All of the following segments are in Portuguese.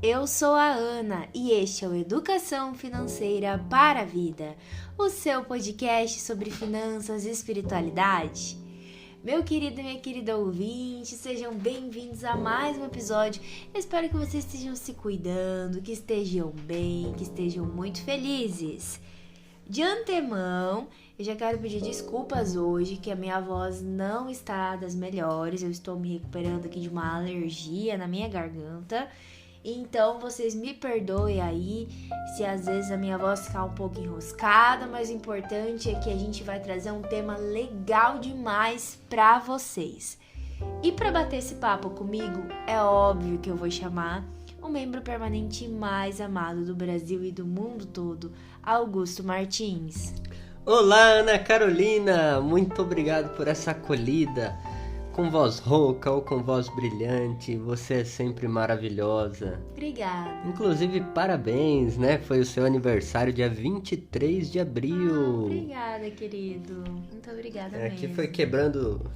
eu sou a Ana e este é o Educação Financeira para a Vida, o seu podcast sobre finanças e espiritualidade. Meu querido e minha querida ouvinte, sejam bem-vindos a mais um episódio. Eu espero que vocês estejam se cuidando, que estejam bem, que estejam muito felizes. De antemão, eu já quero pedir desculpas hoje, que a minha voz não está das melhores. Eu estou me recuperando aqui de uma alergia na minha garganta. Então, vocês me perdoem aí se às vezes a minha voz ficar um pouco enroscada, mas o importante é que a gente vai trazer um tema legal demais para vocês. E para bater esse papo comigo, é óbvio que eu vou chamar o membro permanente mais amado do Brasil e do mundo todo, Augusto Martins. Olá, Ana Carolina! Muito obrigado por essa acolhida. Com voz rouca ou com voz brilhante, você é sempre maravilhosa. Obrigada. Inclusive, parabéns, né? Foi o seu aniversário dia 23 de abril. Obrigada, querido. Muito obrigada mesmo. Aqui foi quebrando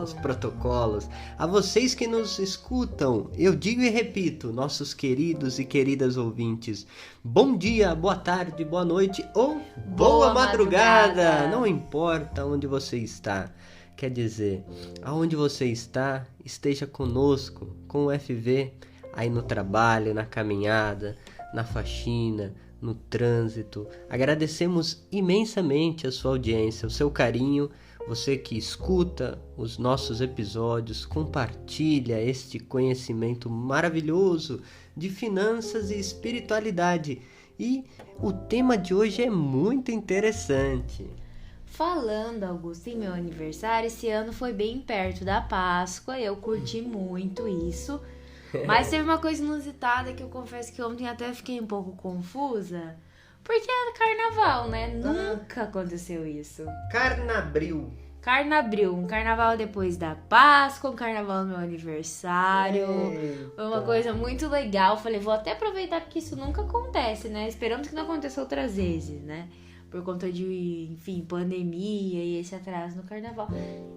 os protocolos. A vocês que nos escutam, eu digo e repito, nossos queridos e queridas ouvintes, bom dia, boa tarde, boa noite ou boa madrugada. Não importa onde você está. Quer dizer, aonde você está, esteja conosco, com o FV, aí no trabalho, na caminhada, na faxina, no trânsito. Agradecemos imensamente a sua audiência, o seu carinho, você que escuta os nossos episódios, compartilha este conhecimento maravilhoso de finanças e espiritualidade. E o tema de hoje é muito interessante. Falando, Augusto, em meu aniversário, esse ano foi bem perto da Páscoa, eu curti muito isso, mas teve uma coisa inusitada que eu confesso que ontem até fiquei um pouco confusa, porque era carnaval, né? Nunca aconteceu isso. Carnabril, um carnaval depois da Páscoa, um carnaval no meu aniversário. Eita. Foi uma coisa muito legal, falei, vou até aproveitar porque isso nunca acontece, né? Esperamos que não aconteça outras vezes, né? Por conta de, enfim, pandemia e esse atraso no carnaval.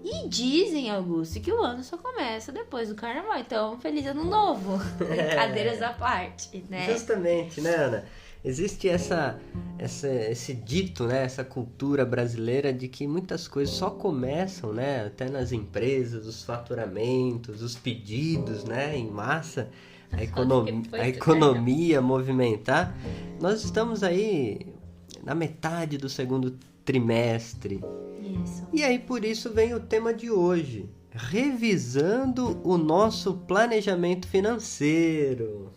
E dizem, Augusto, que o ano só começa depois do carnaval. Então, feliz ano novo. Brincadeiras à parte, né? Justamente, né, Ana? Existe esse dito, né? Essa cultura brasileira de que muitas coisas só começam, né? Até nas empresas, os faturamentos, os pedidos, né? Em massa. A economia movimentar. Nós estamos aí na metade do segundo trimestre. Isso. E aí, por isso, vem o tema de hoje. Revisando o nosso planejamento financeiro.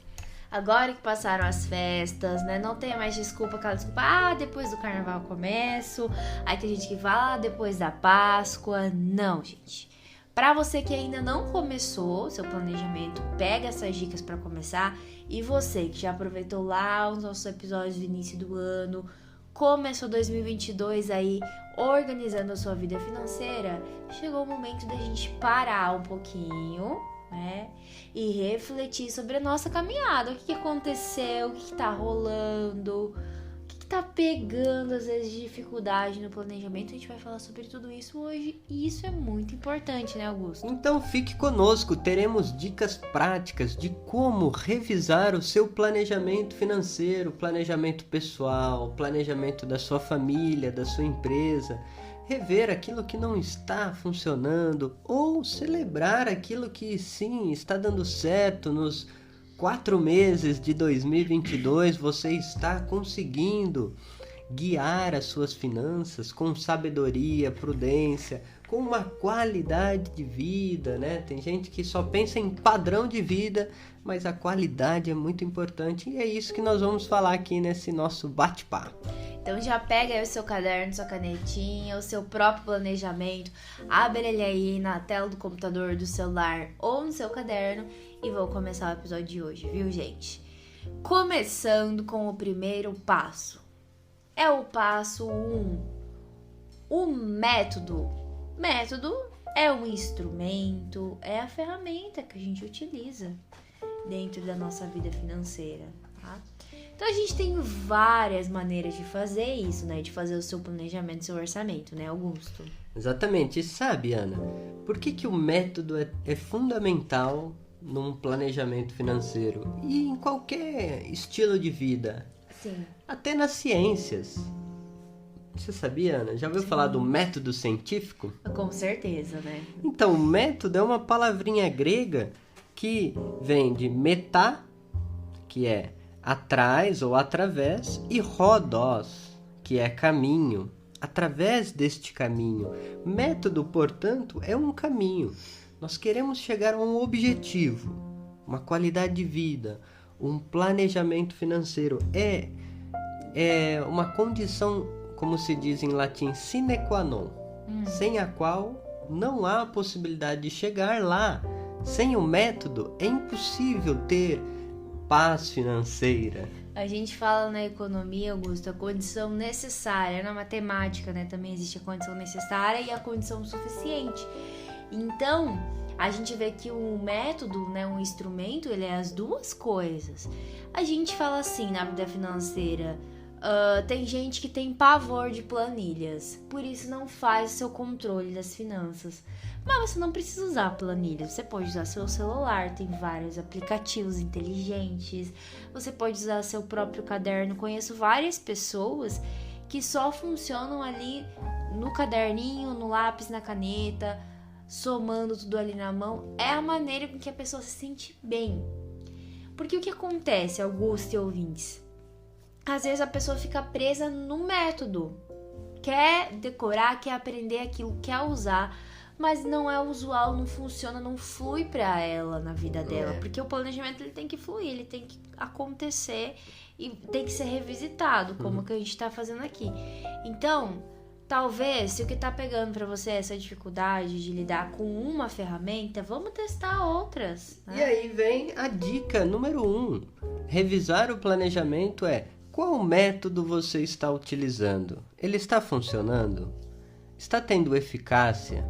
Agora que passaram as festas, né? Não tem mais desculpa, aquela desculpa, depois do carnaval eu começo. Aí tem gente que fala, depois da Páscoa. Não, gente. Para você que ainda não começou seu planejamento, pega essas dicas para começar. E você que já aproveitou lá os nossos episódios do início do ano, começou 2022 aí organizando a sua vida financeira, chegou o momento da gente parar um pouquinho, né? E refletir sobre a nossa caminhada. O que aconteceu, o que tá rolando, o que tá pegando às vezes de dificuldade no planejamento. A gente vai falar sobre tudo isso hoje e isso é muito importante, né, Augusto? Então fique conosco, teremos dicas práticas de como revisar o seu planejamento financeiro, planejamento pessoal, planejamento da sua família, da sua empresa, rever aquilo que não está funcionando ou celebrar aquilo que sim está dando certo nos 4 meses de 2022, você está conseguindo guiar as suas finanças com sabedoria, prudência, com uma qualidade de vida, né? Tem gente que só pensa em padrão de vida, mas a qualidade é muito importante e é isso que nós vamos falar aqui nesse nosso bate-papo. Então já pega aí o seu caderno, sua canetinha, o seu próprio planejamento, abre ele aí na tela do computador, do celular ou no seu caderno e vou começar o episódio de hoje, viu, gente? Começando com o primeiro passo. É o passo 1. O método. Método é um instrumento, é a ferramenta que a gente utiliza dentro da nossa vida financeira, tá? Então a gente tem várias maneiras de fazer isso, né? De fazer o seu planejamento, seu orçamento, né, Augusto? Exatamente. E sabe, Ana, por que o método é fundamental num planejamento financeiro e em qualquer estilo de vida. Sim. Até nas ciências. Você sabia, Ana? Já ouviu falar do método científico? Com certeza, né? Então, método é uma palavrinha grega que vem de metá, que é atrás ou através, e rhodos, que é caminho. Através deste caminho. Método, portanto, é um caminho. Nós queremos chegar a um objetivo, uma qualidade de vida, um planejamento financeiro. É uma condição, como se diz em latim, sine qua non, sem a qual não há possibilidade de chegar lá. Sem o método, é impossível ter paz financeira. A gente fala na economia, Augusto, a condição necessária. Na matemática, né, também existe a condição necessária e a condição suficiente. Então, a gente vê que o método, né, um instrumento, ele é as duas coisas. A gente fala assim na vida financeira, tem gente que tem pavor de planilhas, por isso não faz o seu controle das finanças. Mas você não precisa usar planilhas, você pode usar seu celular, tem vários aplicativos inteligentes, você pode usar seu próprio caderno. Conheço várias pessoas que só funcionam ali no caderninho, no lápis, na caneta, somando tudo ali na mão. É a maneira com que a pessoa se sente bem. Porque o que acontece, Augusto e ouvintes? Às vezes a pessoa fica presa no método, quer decorar, quer aprender aquilo, quer usar, mas não é usual, não funciona, não flui pra ela na vida dela. Porque o planejamento ele tem que fluir, ele tem que acontecer e tem que ser revisitado, como que a gente tá fazendo aqui. Então, talvez, se o que tá pegando pra você é essa dificuldade de lidar com uma ferramenta, vamos testar outras, né? E aí vem a dica número 1. Revisar o planejamento qual método você está utilizando? Ele está funcionando? Está tendo eficácia?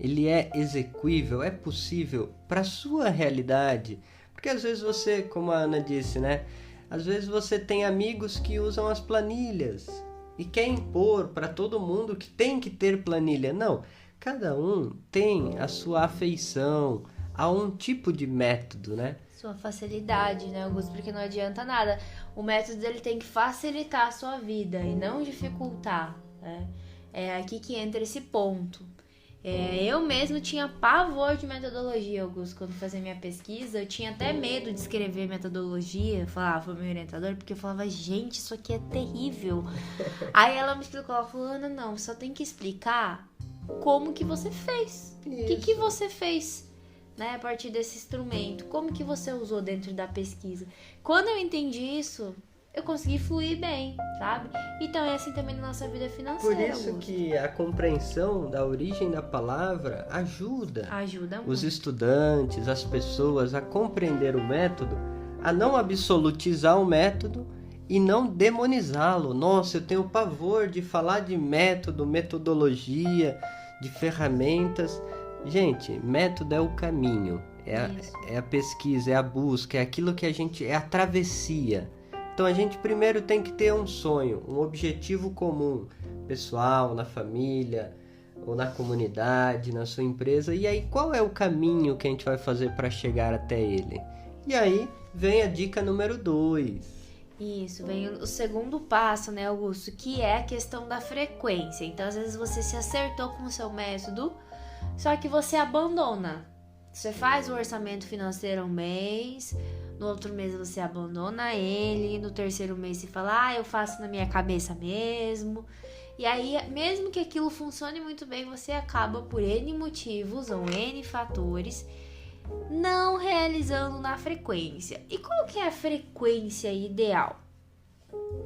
Ele é execuível? É possível para a sua realidade? Porque às vezes você, como a Ana disse, né? Às vezes você tem amigos que usam as planilhas e quer impor para todo mundo que tem que ter planilha. Não, cada um tem a sua afeição a um tipo de método, né? Sua facilidade, né, Augusto? Porque não adianta nada. O método ele tem que facilitar a sua vida e não dificultar, né? É aqui que entra esse ponto. Eu mesmo tinha pavor de metodologia, Augusto, quando fazia minha pesquisa. Eu tinha até medo de escrever metodologia, falava pro meu orientador, porque eu falava, gente, isso aqui é terrível. Aí ela me explicou, ela falou, Ana, não, só tem que explicar como que você fez. O que você fez, né, a partir desse instrumento? Como que você usou dentro da pesquisa? Quando eu entendi isso, eu consegui fluir bem, sabe? Então é assim também na nossa vida financeira. Por isso Augusto, que a compreensão da origem da palavra ajuda muito os estudantes, as pessoas a compreender o método, a não absolutizar o método e não demonizá-lo. Nossa, eu tenho pavor de falar de método, metodologia, de ferramentas. Gente, método é o caminho, é a pesquisa, é a busca, é aquilo que a gente... é a travessia. Então a gente primeiro tem que ter um sonho, um objetivo comum, pessoal, na família, ou na comunidade, na sua empresa. E aí qual é o caminho que a gente vai fazer para chegar até ele? E aí vem a dica número 2. Isso, vem o segundo passo, né, Augusto? Que é a questão da frequência. Então às vezes você se acertou com o seu método, só que você abandona. Você faz o orçamento financeiro um mês... No outro mês você abandona ele, no terceiro mês você fala, eu faço na minha cabeça mesmo. E aí, mesmo que aquilo funcione muito bem, você acaba por N motivos ou N fatores não realizando na frequência. E qual que é a frequência ideal?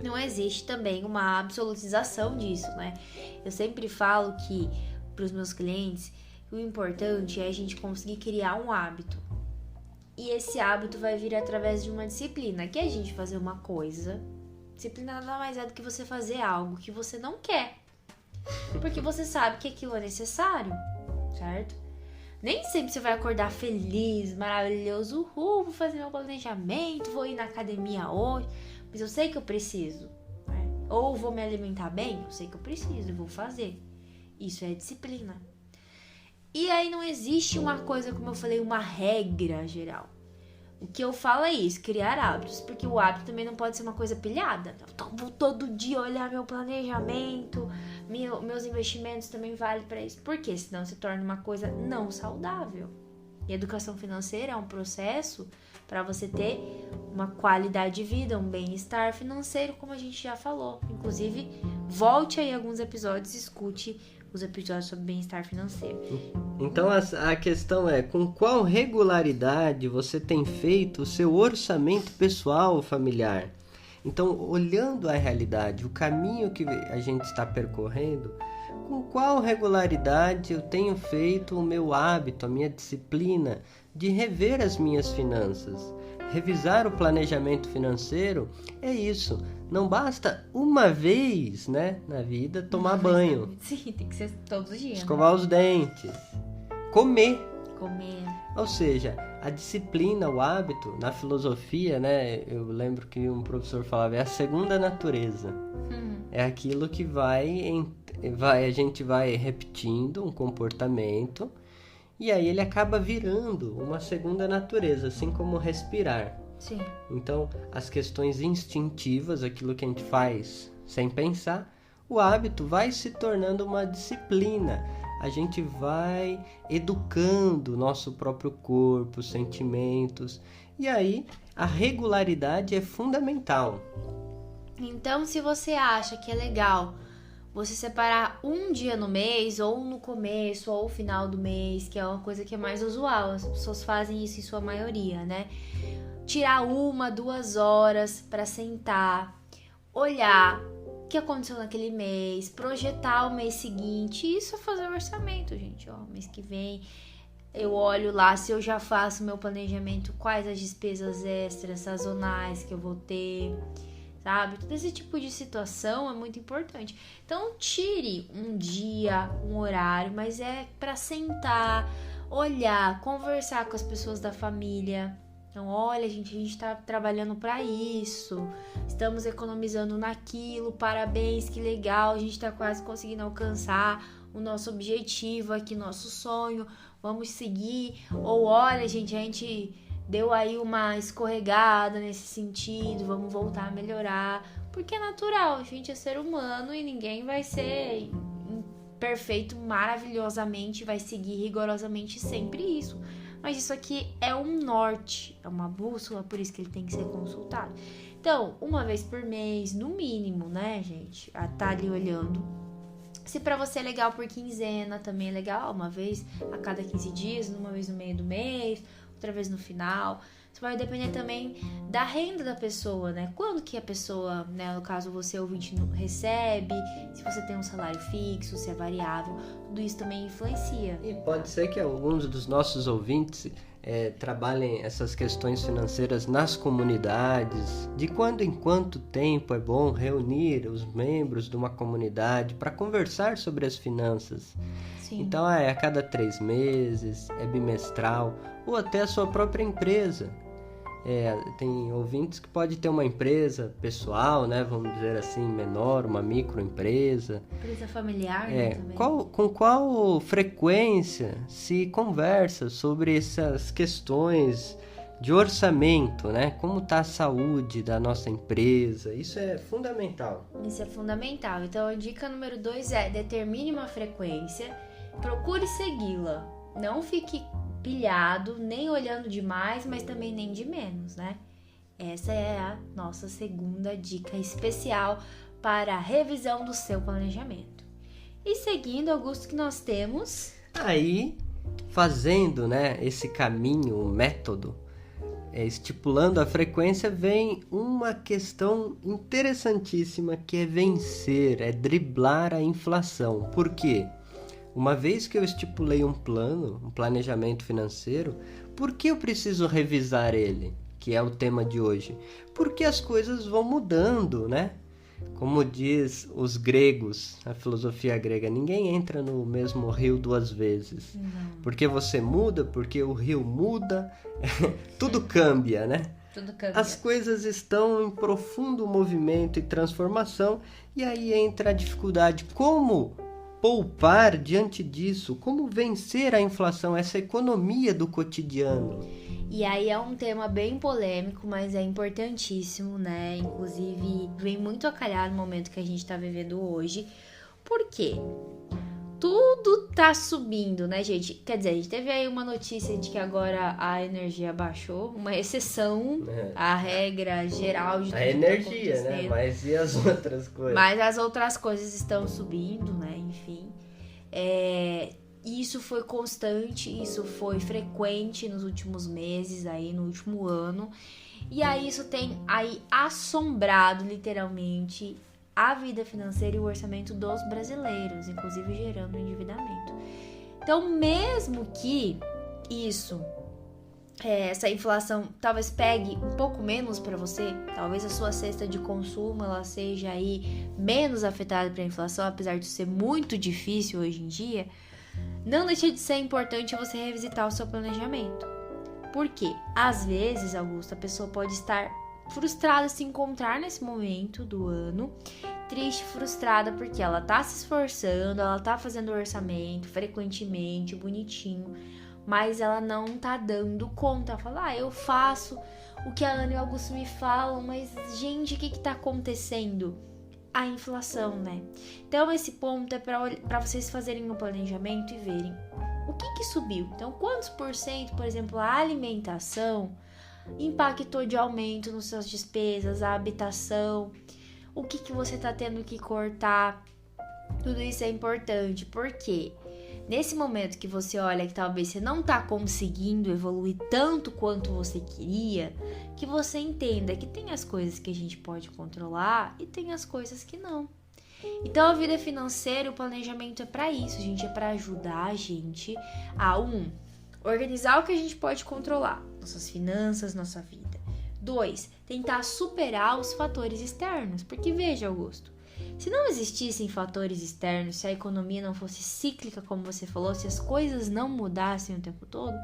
Não existe também uma absolutização disso, né? Eu sempre falo que para os meus clientes, o importante é a gente conseguir criar um hábito. E esse hábito vai vir através de uma disciplina, que é a gente fazer uma coisa. Disciplina nada mais é do que você fazer algo que você não quer. Porque você sabe que aquilo é necessário, certo? Nem sempre você vai acordar feliz, maravilhoso. Vou fazer meu planejamento, vou ir na academia hoje. Mas eu sei que eu preciso, né? Ou vou me alimentar bem, eu sei que eu preciso, eu vou fazer. Isso é disciplina. E aí não existe uma coisa, como eu falei, uma regra geral. O que eu falo é isso, criar hábitos, porque o hábito também não pode ser uma coisa pilhada. Eu vou todo dia olhar meu planejamento, meus investimentos também valem para isso. Por quê? Senão se torna uma coisa não saudável. E educação financeira é um processo para você ter uma qualidade de vida, um bem-estar financeiro, como a gente já falou. Inclusive, volte aí alguns episódios e escute os episódios sobre bem-estar financeiro. Então a questão é, com qual regularidade você tem feito o seu orçamento pessoal ou familiar? Então, olhando a realidade, o caminho que a gente está percorrendo, com qual regularidade eu tenho feito o meu hábito, a minha disciplina de rever as minhas finanças? Revisar o planejamento financeiro é isso. Não basta uma vez, né, na vida tomar banho. Sim, tem que ser todos os dias. Escovar os dentes. Comer. Comer. Ou seja, a disciplina, o hábito, na filosofia, né, eu lembro que um professor falava, é a segunda natureza. É aquilo que a gente vai repetindo um comportamento e aí ele acaba virando uma segunda natureza, assim como respirar. Sim. Então, as questões instintivas, aquilo que a gente faz sem pensar, o hábito vai se tornando uma disciplina. A gente vai educando o nosso próprio corpo, sentimentos. E aí, a regularidade é fundamental. Então, se você acha que é legal você separar um dia no mês, ou no começo, ou no final do mês, que é uma coisa que é mais usual, as pessoas fazem isso em sua maioria, né? Tirar 1-2 horas para sentar, olhar o que aconteceu naquele mês, projetar o mês seguinte. Isso é fazer o orçamento, gente. Ó, mês que vem eu olho lá se eu já faço meu planejamento, quais as despesas extras, sazonais que eu vou ter, sabe? Todo esse tipo de situação é muito importante. Então, tire um dia, um horário, mas é para sentar, olhar, conversar com as pessoas da família. Então, olha, gente, a gente tá trabalhando para isso, estamos economizando naquilo, parabéns, que legal, a gente tá quase conseguindo alcançar o nosso objetivo aqui, nosso sonho, vamos seguir. Ou olha, gente, a gente deu aí uma escorregada nesse sentido, vamos voltar a melhorar, porque é natural, a gente é ser humano e ninguém vai ser perfeito maravilhosamente, vai seguir rigorosamente sempre isso. Mas isso aqui é um norte, é uma bússola, por isso que ele tem que ser consultado. Então, uma vez por mês, no mínimo, né, gente? A tá ali olhando. Se pra você é legal por quinzena, também é legal. Uma vez a cada 15 dias, uma vez no meio do mês, outra vez no final. Isso vai depender também da renda da pessoa, né? Quando que a pessoa, né, no caso você ouvinte, recebe, se você tem um salário fixo, se é variável, tudo isso também influencia. E pode ser que alguns dos nossos ouvintes trabalhem essas questões financeiras nas comunidades. De quando em quanto tempo é bom reunir os membros de uma comunidade para conversar sobre as finanças? Sim. Então é a cada 3 meses, é bimestral, ou até a sua própria empresa. Tem ouvintes que pode ter uma empresa pessoal, né, vamos dizer assim, menor, uma microempresa. Empresa familiar, né, também. Com qual frequência se conversa sobre essas questões de orçamento, né? Como está a saúde da nossa empresa? Isso é fundamental. Isso é fundamental. Então, a dica número 2 é determine uma frequência, procure segui-la. Não fique pilhado, nem olhando demais, mas também nem de menos, né? Essa é a nossa segunda dica especial para a revisão do seu planejamento. E seguindo, Augusto, que nós temos... Aí, fazendo, né, esse caminho, o método, estipulando a frequência, vem uma questão interessantíssima que é vencer, é driblar a inflação. Por quê? Uma vez que eu estipulei um plano, um planejamento financeiro, por que eu preciso revisar ele? Que é o tema de hoje. Porque as coisas vão mudando, né? Como diz os gregos, a filosofia grega, ninguém entra no mesmo rio 2 vezes. Não. Porque você muda, porque o rio muda, tudo cambia, né? Tudo cambia. As coisas estão em profundo movimento e transformação, e aí entra a dificuldade. Como poupar diante disso? Como vencer a inflação, essa economia do cotidiano? E aí é um tema bem polêmico, mas é importantíssimo, né? Inclusive, vem muito a calhar no momento que a gente tá vivendo hoje. Por quê? Tudo tá subindo, né, gente? Quer dizer, a gente teve aí uma notícia de que agora a energia baixou, uma exceção à regra geral de tudo a energia, né? Mas e as outras coisas? Mas as outras coisas estão subindo, né? Enfim. Isso foi constante, isso foi frequente nos últimos meses, aí no último ano. E aí isso tem aí assombrado, literalmente, a vida financeira e o orçamento dos brasileiros, inclusive gerando endividamento. Então, mesmo que essa inflação talvez pegue um pouco menos para você, talvez a sua cesta de consumo ela seja aí menos afetada pela inflação, apesar de ser muito difícil hoje em dia, não deixa de ser importante você revisitar o seu planejamento. Porque, às vezes, Augusto, a pessoa pode estar frustrada, se encontrar nesse momento do ano, triste, frustrada, porque ela tá se esforçando, ela tá fazendo orçamento frequentemente, bonitinho, mas ela não tá dando conta. Ela fala, eu faço o que a Ana e o Augusto me falam, mas, gente, o que tá acontecendo? A inflação, né? Então, esse ponto é para vocês fazerem um planejamento e verem o que subiu. Então, quantos por cento, por exemplo, a alimentação impactou de aumento nas suas despesas, a habitação, o que você tá tendo que cortar. Tudo isso é importante, porque nesse momento que você olha que talvez você não tá conseguindo evoluir tanto quanto você queria, que você entenda que tem as coisas que a gente pode controlar e tem as coisas que não. Então a vida financeira, o planejamento é para isso, gente, é para ajudar a gente a organizar o que a gente pode controlar, nossas finanças, nossa vida. 2, tentar superar os fatores externos, porque veja, Augusto, se não existissem fatores externos, se a economia não fosse cíclica, como você falou, se as coisas não mudassem o tempo todo,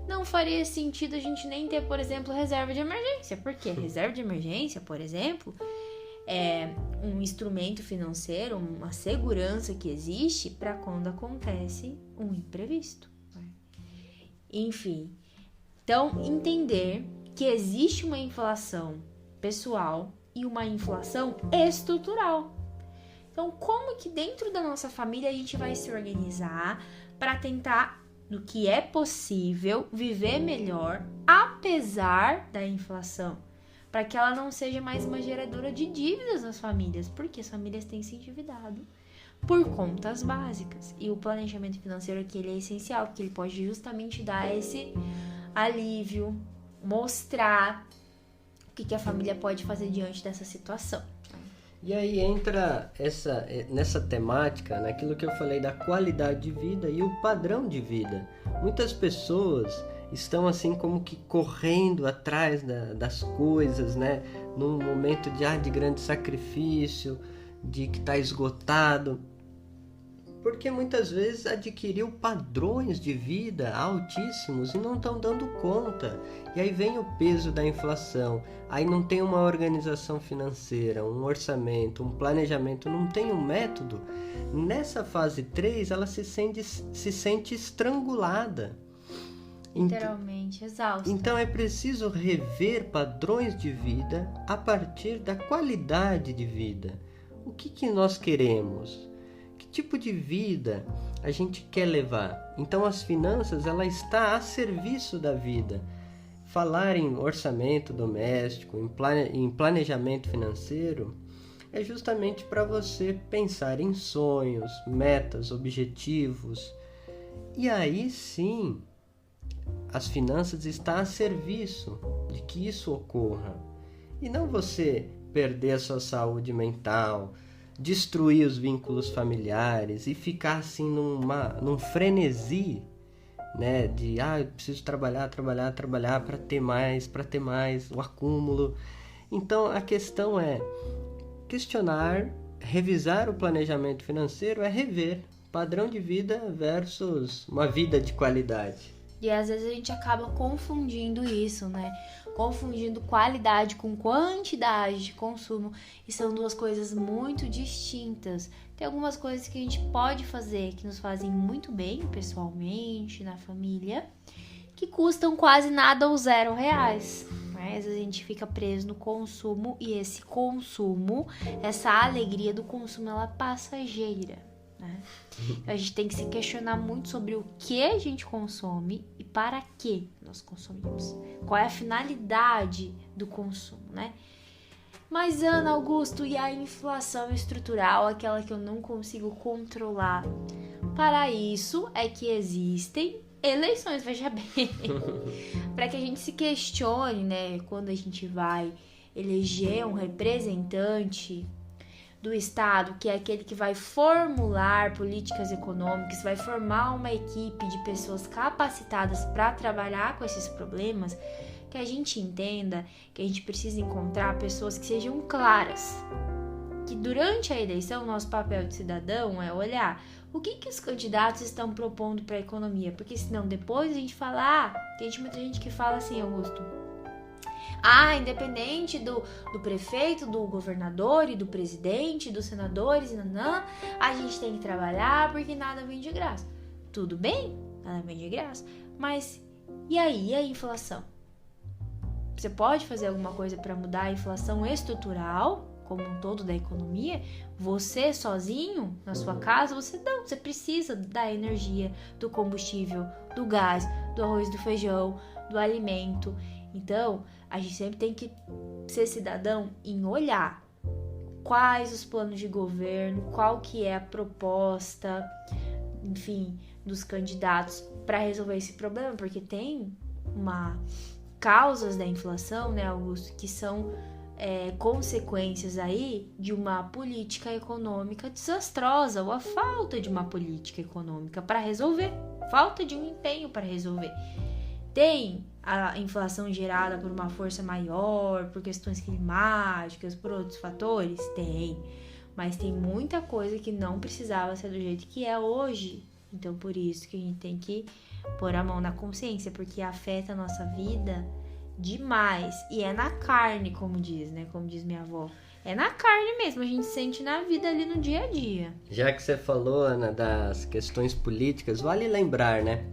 não faria sentido a gente nem ter, por exemplo, reserva de emergência. Por quê? Reserva de emergência, por exemplo, é um instrumento financeiro, uma segurança que existe para quando acontece um imprevisto. Enfim, então entender que existe uma inflação pessoal e uma inflação estrutural. Então, como que dentro da nossa família a gente vai se organizar para tentar, no que é possível, viver melhor apesar da inflação? Para que ela não seja mais uma geradora de dívidas nas famílias, porque as famílias têm se endividado por contas básicas. E o planejamento financeiro aqui ele é essencial, porque ele pode justamente dar esse alívio, mostrar o que a família pode fazer diante dessa situação. E aí entra nessa temática, naquilo que eu falei da qualidade de vida e o padrão de vida. Muitas pessoas estão assim como que correndo atrás das coisas, né? Num momento de grande sacrifício, de que está esgotado. Porque muitas vezes adquiriu padrões de vida altíssimos e não estão dando conta. E aí vem o peso da inflação. Aí não tem uma organização financeira, um orçamento, um planejamento, não tem um método. Nessa fase 3, ela se sente estrangulada. Literalmente, exausta. Então é preciso rever padrões de vida a partir da qualidade de vida. O que nós queremos? Que tipo de vida a gente quer levar? Então as finanças ela está a serviço da vida. Falar em orçamento doméstico, em planejamento financeiro, é justamente para você pensar em sonhos, metas, objetivos. E aí sim, as finanças estão a serviço de que isso ocorra. E não você perder a sua saúde mental, destruir os vínculos familiares e ficar assim num frenesi, né, de eu preciso trabalhar para ter mais, o acúmulo. Então a questão é questionar, revisar o planejamento financeiro, é rever padrão de vida versus uma vida de qualidade. E às vezes a gente acaba confundindo isso, né? confundindo qualidade com quantidade de consumo, e são duas coisas muito distintas. Tem algumas coisas que a gente pode fazer que nos fazem muito bem pessoalmente, na família, que custam quase nada ou R$0. Mas a gente fica preso no consumo, e esse consumo, essa alegria do consumo, ela é passageira, né? A gente tem que se questionar muito sobre o que a gente consome e para que nós consumimos. Qual é a finalidade do consumo, né? Mas, Ana, Augusto, e a inflação estrutural, aquela que eu não consigo controlar? Para isso é que existem eleições, veja bem. Para que a gente se questione, né, quando a gente vai eleger um representante do Estado, que é aquele que vai formular políticas econômicas, vai formar uma equipe de pessoas capacitadas para trabalhar com esses problemas, que a gente entenda que a gente precisa encontrar pessoas que sejam claras. Que durante a eleição, nosso papel de cidadão é olhar o que os candidatos estão propondo para a economia. Porque senão depois a gente fala, tem muita gente que fala assim, Augusto, independente do prefeito, do governador e do presidente, dos senadores, a gente tem que trabalhar porque nada vem de graça. Tudo bem, nada vem de graça, mas e aí, e a inflação? Você pode fazer alguma coisa para mudar a inflação estrutural, como um todo da economia? Você sozinho, na sua casa, você precisa da energia, do combustível, do gás, do arroz, do feijão, do alimento. Então, a gente sempre tem que ser cidadão em olhar quais os planos de governo, qual que é a proposta, enfim, dos candidatos para resolver esse problema, porque tem causas da inflação, né, Augusto, que são consequências aí de uma política econômica desastrosa, ou a falta de uma política econômica para resolver, falta de um empenho para resolver. Tem a inflação gerada por uma força maior, por questões climáticas, por outros fatores? Tem, mas tem muita coisa que não precisava ser do jeito que é hoje. Então, por isso que a gente tem que pôr a mão na consciência, porque afeta a nossa vida demais. E é na carne, como diz, né? Como diz minha avó. É na carne mesmo, a gente sente na vida ali no dia a dia. Já que você falou, Ana, das questões políticas, vale lembrar, né?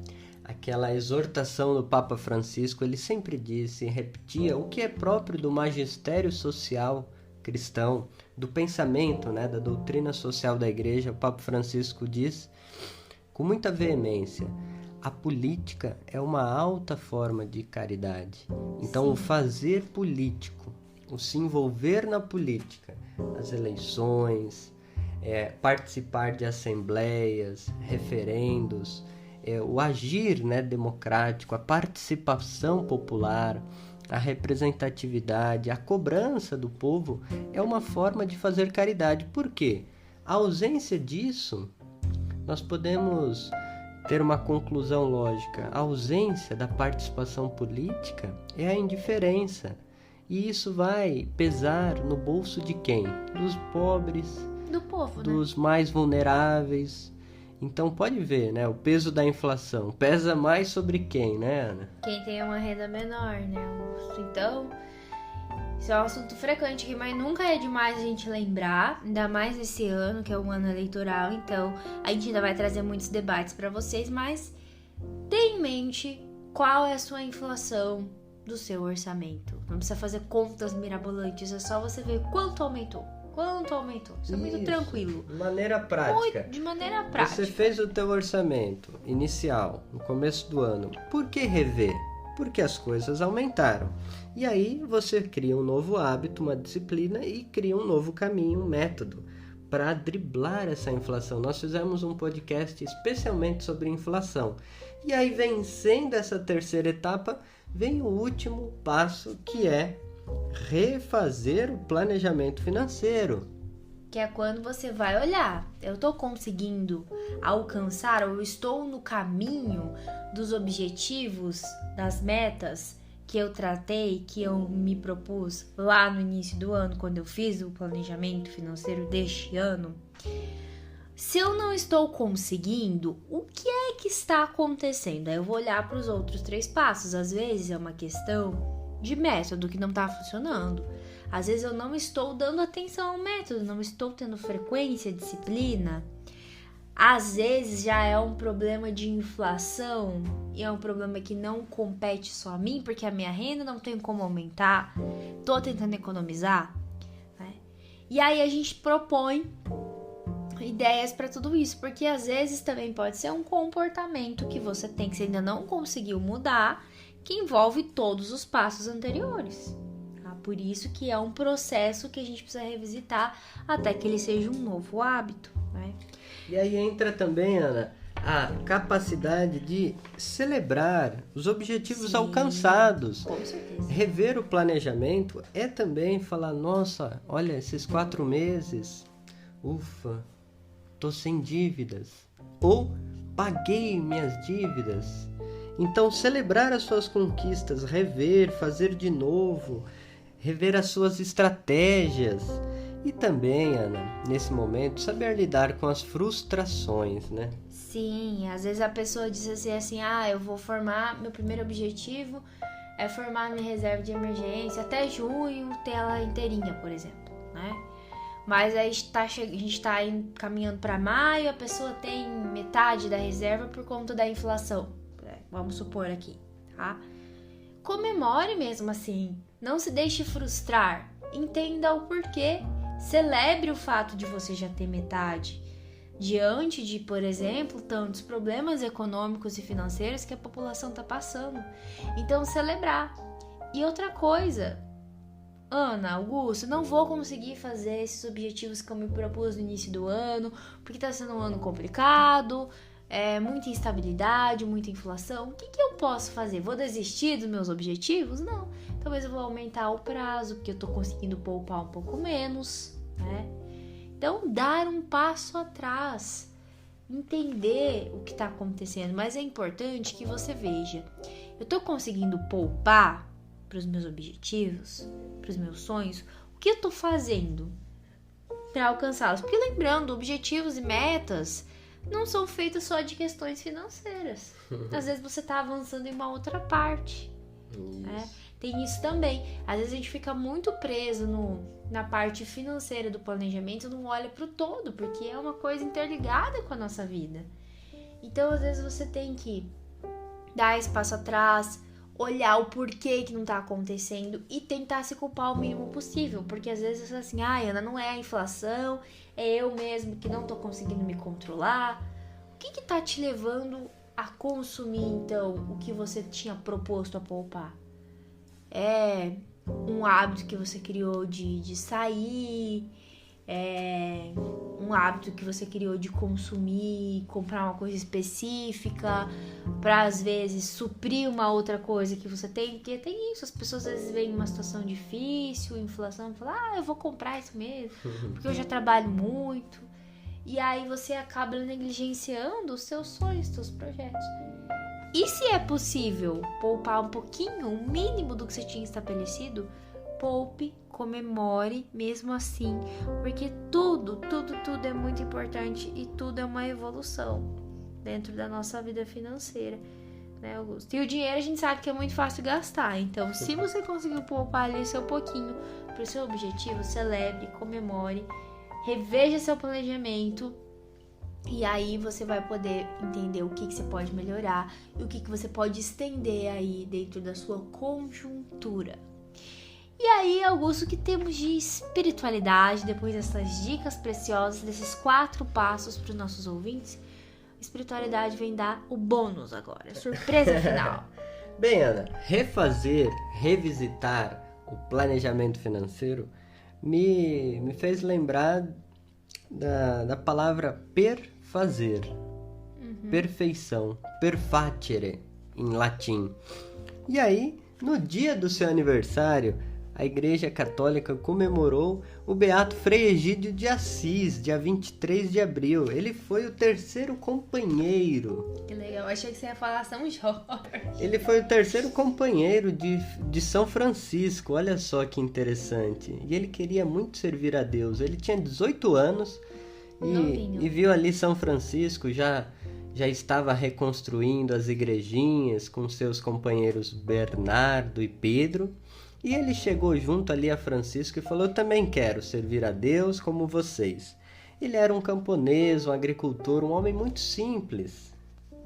Aquela exortação do Papa Francisco, ele sempre disse e repetia o que é próprio do magistério social cristão, do pensamento, né, da doutrina social da igreja. O Papa Francisco diz com muita veemência: a política é uma alta forma de caridade. Então, sim, o fazer político, o se envolver na política, as eleições, participar de assembleias, referendos, o agir, né, democrático, a participação popular, a representatividade, a cobrança do povo é uma forma de fazer caridade. Por quê? A ausência disso, nós podemos ter uma conclusão lógica. A ausência da participação política é a indiferença. E isso vai pesar no bolso de quem? Dos pobres, do povo, dos mais vulneráveis. Então pode ver, né? O peso da inflação pesa mais sobre quem, né, Ana? Quem tem uma renda menor, né, Augusto? Então, isso é um assunto frequente aqui, mas nunca é demais a gente lembrar, ainda mais esse ano, que é um ano eleitoral. Então, a gente ainda vai trazer muitos debates para vocês, mas tenha em mente qual é a sua inflação do seu orçamento. Não precisa fazer contas mirabolantes, é só você ver quanto aumentou. Isso é muito tranquilo. De maneira prática. De maneira prática. Você fez o teu orçamento inicial, no começo do ano. Por que rever? Porque as coisas aumentaram. E aí você cria um novo hábito, uma disciplina, e cria um novo caminho, um método para driblar essa inflação. Nós fizemos um podcast especialmente sobre inflação. E aí, vencendo essa terceira etapa, vem o último passo, que é refazer o planejamento financeiro. Que é quando você vai olhar, eu estou conseguindo alcançar, ou eu estou no caminho dos objetivos, das metas que eu tratei, que eu me propus lá no início do ano, quando eu fiz o planejamento financeiro deste ano. Se eu não estou conseguindo, o que é que está acontecendo? Aí eu vou olhar para os outros 3 passos. Às vezes é uma questão de método que não tá funcionando. Às vezes eu não estou dando atenção ao método, não estou tendo frequência, disciplina. Às vezes já é um problema de inflação e é um problema que não compete só a mim, porque a minha renda não tem como aumentar, tô tentando economizar, né? E aí a gente propõe ideias para tudo isso, porque às vezes também pode ser um comportamento que você tem, que você ainda não conseguiu mudar, que envolve todos os passos anteriores. Tá? Por isso que é um processo que a gente precisa revisitar até que ele seja um novo hábito, né? E aí entra também, Ana, a capacidade de celebrar os objetivos alcançados. Com certeza. Rever o planejamento é também falar, nossa, olha, esses 4 meses, ufa, tô sem dívidas. Ou paguei minhas dívidas. Então, celebrar as suas conquistas, rever, fazer de novo, rever as suas estratégias. E também, Ana, nesse momento, saber lidar com as frustrações, né? Sim, às vezes a pessoa diz assim, eu vou formar, meu primeiro objetivo é formar minha reserva de emergência, até junho ter ela inteirinha, por exemplo, né? Mas aí a gente está caminhando para maio, a pessoa tem metade da reserva por conta da inflação, vamos supor aqui, tá? Comemore mesmo assim, não se deixe frustrar, entenda o porquê. Celebre o fato de você já ter metade, diante de, por exemplo, tantos problemas econômicos e financeiros que a população está passando. Então, celebrar. E outra coisa, Ana, Augusto, não vou conseguir fazer esses objetivos que eu me propus no início do ano, porque está sendo um ano complicado, muita instabilidade, muita inflação. O que eu posso fazer? Vou desistir dos meus objetivos? Não. Talvez eu vou aumentar o prazo, porque eu tô conseguindo poupar um pouco menos, né? Então, dar um passo atrás, entender o que está acontecendo. Mas é importante que você veja, eu tô conseguindo poupar para os meus objetivos, para os meus sonhos? O que eu tô fazendo para alcançá-los? Porque lembrando, objetivos e metas não são feitos só de questões financeiras. Às vezes você tá avançando em uma outra parte, né? Tem isso também. Às vezes a gente fica muito preso na parte financeira do planejamento, não olha para o todo, porque é uma coisa interligada com a nossa vida. Então, às vezes você tem que dar esse passo atrás, olhar o porquê que não tá acontecendo e tentar se culpar o mínimo possível. Porque às vezes você fala assim, Ana, não é a inflação, é eu mesmo que não tô conseguindo me controlar. O que tá te levando a consumir, então, o que você tinha proposto a poupar? É um hábito que você criou de sair, é um hábito que você criou de consumir, comprar uma coisa específica, para às vezes suprir uma outra coisa que você tem, porque tem isso, as pessoas às vezes veem uma situação difícil, inflação, e falam, eu vou comprar isso mesmo, porque eu já trabalho muito, e aí você acaba negligenciando os seus sonhos, os seus projetos. E se é possível poupar um pouquinho, o mínimo do que você tinha estabelecido, poupe, comemore mesmo assim, porque tudo é muito importante e tudo é uma evolução dentro da nossa vida financeira, né, Augusto? E o dinheiro a gente sabe que é muito fácil gastar, então se você conseguiu poupar ali seu pouquinho para o seu objetivo, celebre, comemore, reveja seu planejamento. E aí você vai poder entender o que você pode melhorar e o que você pode estender aí dentro da sua conjuntura. E aí, Augusto, o que temos de espiritualidade depois dessas dicas preciosas, desses 4 passos para os nossos ouvintes? A espiritualidade vem dar o bônus agora, a surpresa final. Bem, Ana, revisitar o planejamento financeiro me fez lembrar da palavra perfazer, perfeição, perfatere em latim. E aí, no dia do seu aniversário, a Igreja Católica comemorou o Beato Frei Egídio de Assis, dia 23 de abril. Ele foi o 3º companheiro. Que legal, achei que você ia falar São Jorge. Ele foi o 3º companheiro de São Francisco, olha só que interessante. E ele queria muito servir a Deus. Ele tinha 18 anos e viu ali São Francisco já já estava reconstruindo as igrejinhas com seus companheiros Bernardo e Pedro, e ele chegou junto ali a Francisco e falou: eu também quero servir a Deus como vocês. Ele era um camponês, um agricultor, um homem muito simples.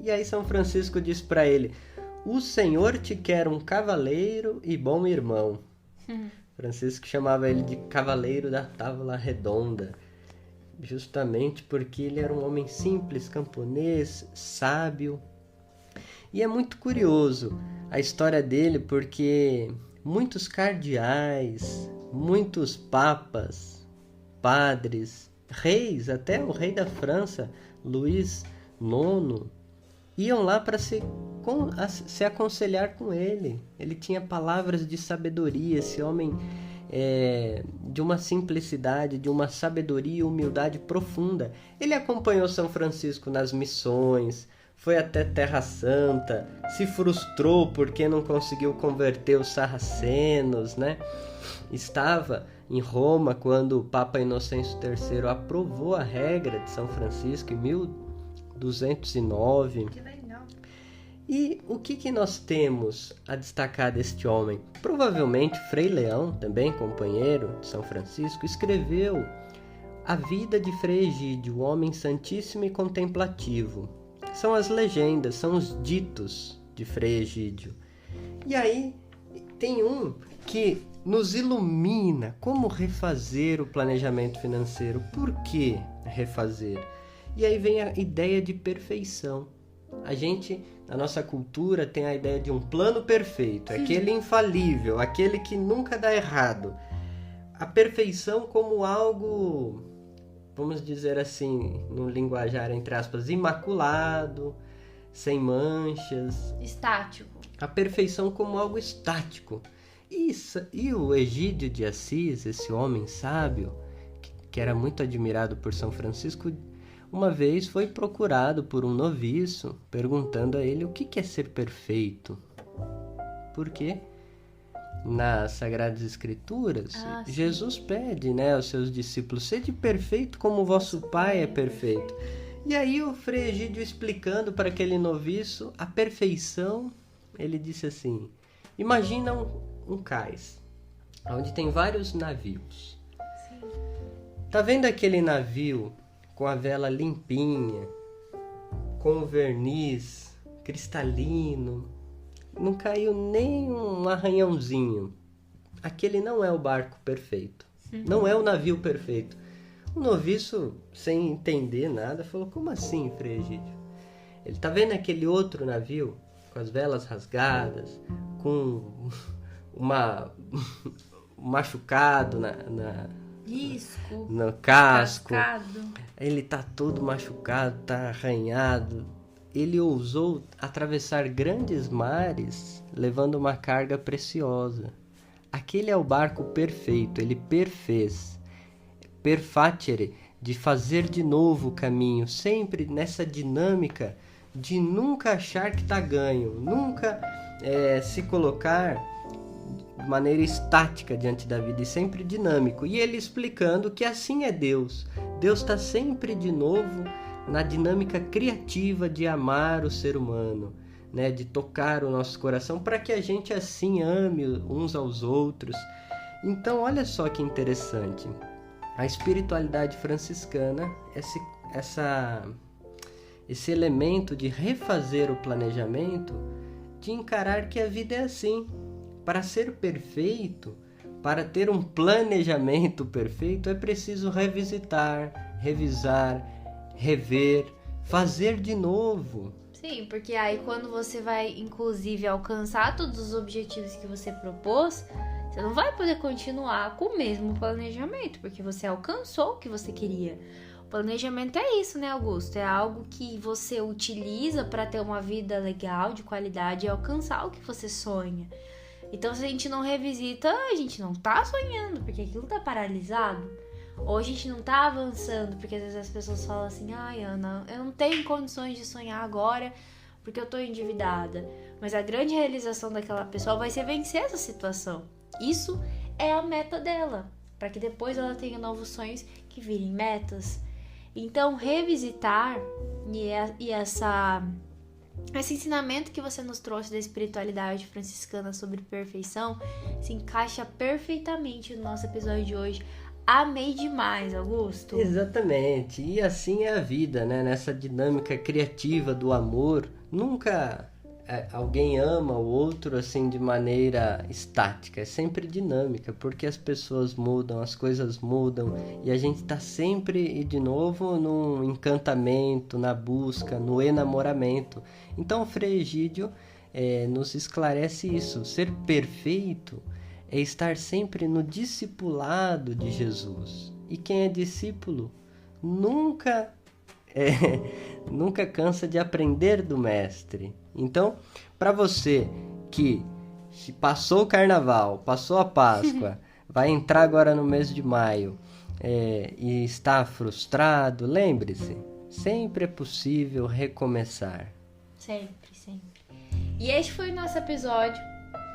E aí São Francisco disse para ele: o Senhor te quer um cavaleiro e bom irmão. Francisco chamava ele de cavaleiro da tábua redonda, justamente porque ele era um homem simples, camponês, sábio. E é muito curioso a história dele, porque muitos cardeais, muitos papas, padres, reis, até o rei da França, Luís IX, iam lá para se aconselhar com ele. Ele tinha palavras de sabedoria, esse homem de uma simplicidade, de uma sabedoria e humildade profunda. Ele acompanhou São Francisco nas missões, foi até Terra Santa, se frustrou porque não conseguiu converter os sarracenos, né? Estava em Roma quando o Papa Inocêncio III aprovou a regra de São Francisco em 1209. Que legal. E o que nós temos a destacar deste homem? Provavelmente Frei Leão, também companheiro de São Francisco, escreveu a vida de Frei Egídio, homem santíssimo e contemplativo. São as legendas, são os ditos de Frei Egídio. E aí tem um que nos ilumina como refazer o planejamento financeiro. Por que refazer? E aí vem a ideia de perfeição. A gente, na nossa cultura, tem a ideia de um plano perfeito, aquele infalível, aquele que nunca dá errado. A perfeição como algo, vamos dizer assim, no linguajar, entre aspas, imaculado, sem manchas. Estático. A perfeição como algo estático. E o Egídio de Assis, esse homem sábio, que era muito admirado por São Francisco, uma vez foi procurado por um noviço, perguntando a ele o que é ser perfeito. Porque nas Sagradas Escrituras, Jesus pede, né, aos seus discípulos: sede perfeito como vosso Pai é perfeito. E aí o Frei Egídio, explicando para aquele noviço a perfeição, ele disse assim: imagina um cais, onde tem vários navios. Sim. Tá vendo aquele navio com a vela limpinha, com o verniz cristalino, não caiu nem um arranhãozinho? Aquele não é o barco perfeito, não é o navio perfeito. O noviço, sem entender nada, falou: como assim, Frei Egídio? Ele tá vendo aquele outro navio com as velas rasgadas, com um machucado no casco, cascado. Ele tá todo machucado, tá arranhado. Ele ousou atravessar grandes mares levando uma carga preciosa. Aquele é o barco perfeito, ele perfez, perfacere, de fazer de novo o caminho, sempre nessa dinâmica de nunca achar que tá ganho, nunca se colocar de maneira estática diante da vida, e sempre dinâmico. E ele explicando que assim é Deus. Deus está sempre de novo na dinâmica criativa de amar o ser humano, né? De tocar o nosso coração para que a gente assim ame uns aos outros. Então olha só que interessante. A espiritualidade franciscana, esse elemento de refazer o planejamento, de encarar que a vida é assim. Para ser perfeito, para ter um planejamento perfeito, é preciso revisitar, revisar, rever, fazer de novo. Sim, porque aí quando você vai, inclusive, alcançar todos os objetivos que você propôs, você não vai poder continuar com o mesmo planejamento, porque você alcançou o que você queria. O planejamento é isso, né, Augusto? É algo que você utiliza para ter uma vida legal, de qualidade, e alcançar o que você sonha. Então, se a gente não revisita, a gente não tá sonhando, porque aquilo tá paralisado. Ou a gente não tá avançando, porque às vezes as pessoas falam assim: ai, Ana, eu não tenho condições de sonhar agora porque eu tô endividada. Mas a grande realização daquela pessoa vai ser vencer essa situação. Isso é a meta dela, para que depois ela tenha novos sonhos que virem metas. Então, revisitar e esse ensinamento que você nos trouxe da espiritualidade franciscana sobre perfeição se encaixa perfeitamente no nosso episódio de hoje. Amei demais, Augusto. Exatamente. E assim é a vida, né? Nessa dinâmica criativa do amor, nunca alguém ama o outro assim de maneira estática. É sempre dinâmica, porque as pessoas mudam, as coisas mudam e a gente está sempre, de novo, num encantamento, na busca, no enamoramento. Então o Frei Egídio nos esclarece isso. Ser perfeito é estar sempre no discipulado de Jesus. E quem é discípulo nunca cansa de aprender do mestre. Então, para você que passou o carnaval, passou a Páscoa, vai entrar agora no mês de maio e está frustrado, lembre-se, sempre é possível recomeçar. Sempre, sempre. E este foi o nosso episódio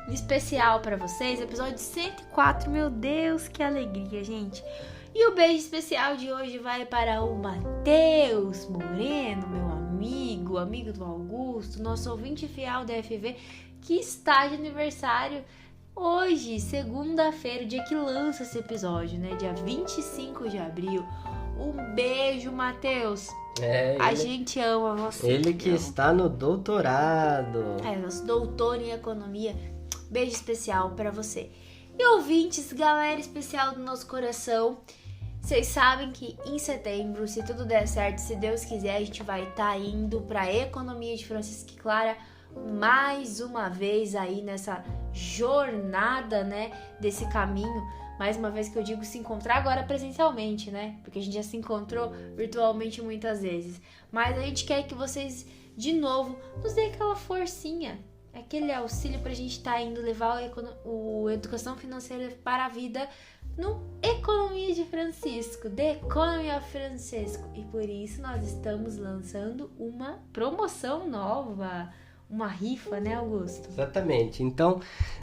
especial para vocês, episódio 104. Meu Deus, que alegria, gente. E o beijo especial de hoje vai para o Matheus Moreno, meu amigo do Augusto, nosso ouvinte fiel da FV, que está de aniversário hoje, segunda-feira, dia que lança esse episódio, né? Dia 25 de abril. Um beijo, Matheus. A gente ama você. Ele que está no doutorado. Nosso doutor em economia. Beijo especial para você. E ouvintes, galera especial do nosso coração, vocês sabem que em setembro, se tudo der certo, se Deus quiser, a gente vai estar indo para a Economia de Francisco e Clara mais uma vez aí nessa jornada, né, desse caminho. Mais uma vez que eu digo se encontrar agora presencialmente, né? Porque a gente já se encontrou virtualmente muitas vezes. Mas a gente quer que vocês, de novo, nos dêem aquela forcinha, aquele auxílio pra gente estar indo levar o Educação Financeira para a Vida no Economia de Francisco, The Economy of Francisco. E por isso nós estamos lançando uma promoção nova, uma rifa, né, Augusto? Exatamente. Então,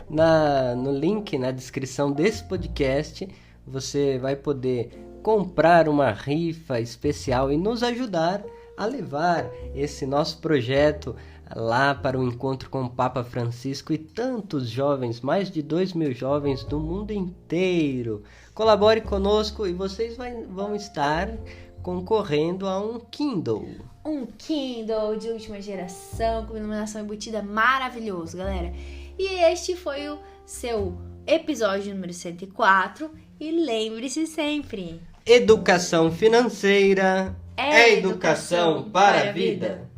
no link, na descrição desse podcast, você vai poder comprar uma rifa especial e nos ajudar a levar esse nosso projeto lá para o encontro com o Papa Francisco e tantos jovens, mais de 2.000 jovens do mundo inteiro. Colabore conosco e vocês vão estar concorrendo a um Kindle. Um Kindle de última geração, com iluminação embutida, maravilhoso, galera. E este foi o seu episódio número 104. E lembre-se sempre: educação financeira é educação para a vida.